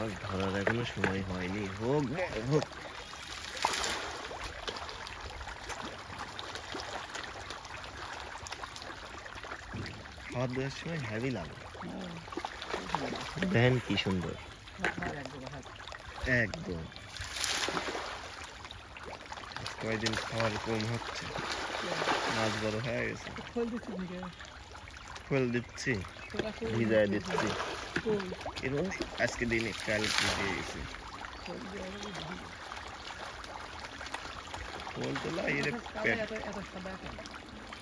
মাছ ধরার এখনো সময় হয়নি, হোক হোক। খাওয়া দাওয়ার সময় হেভি লাগে। দেখেন কি সুন্দর, একদম। কয়দিন খাওয়ার কম হচ্ছে, মাছ বড় হয়ে গেছে। খোল দিচ্ছি, ভিজায় দিচ্ছি। এরকম আজকে দিনে কালকে দিয়ে গেছি। খোল তোলা এর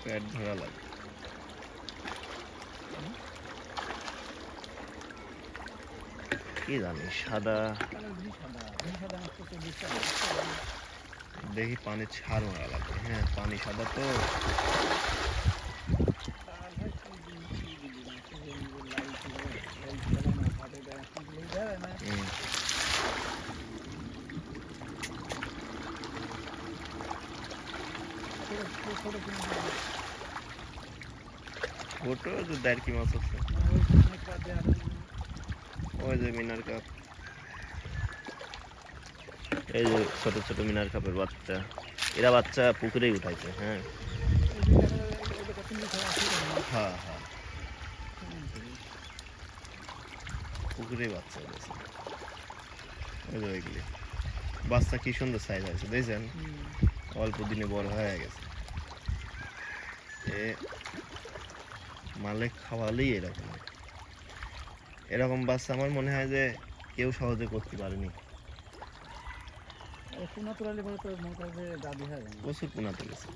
পেট ধরা লাগে। কি জানি সাদা, দেখি পানি ছাড় মারা লাগবে। হ্যাঁ পানি সাদা তো। ছোট যে দেড়কি মাছ আছে, ওই যে মিনার কাপ, এই যে ছোট ছোট মিনার কাপের বাচ্চা, এরা বাচ্চা পুকুরেই উঠাইছে। হ্যাঁ হ্যাঁ হ্যাঁ, পুকুরেই বাচ্চা উঠেছে। ওই যে ওইগুলি বাচ্চা কি সুন্দর সাইজ হয়েছে দেখছেন, অল্প দিনে বড় হয়ে গেছে। এ মালে খাওয়ালেই এরকম এরকম বাচ্চা আমার মনে হয় যে কেউ সহজে করতে পারেনি। প্রচুর পোনা তুলেছে।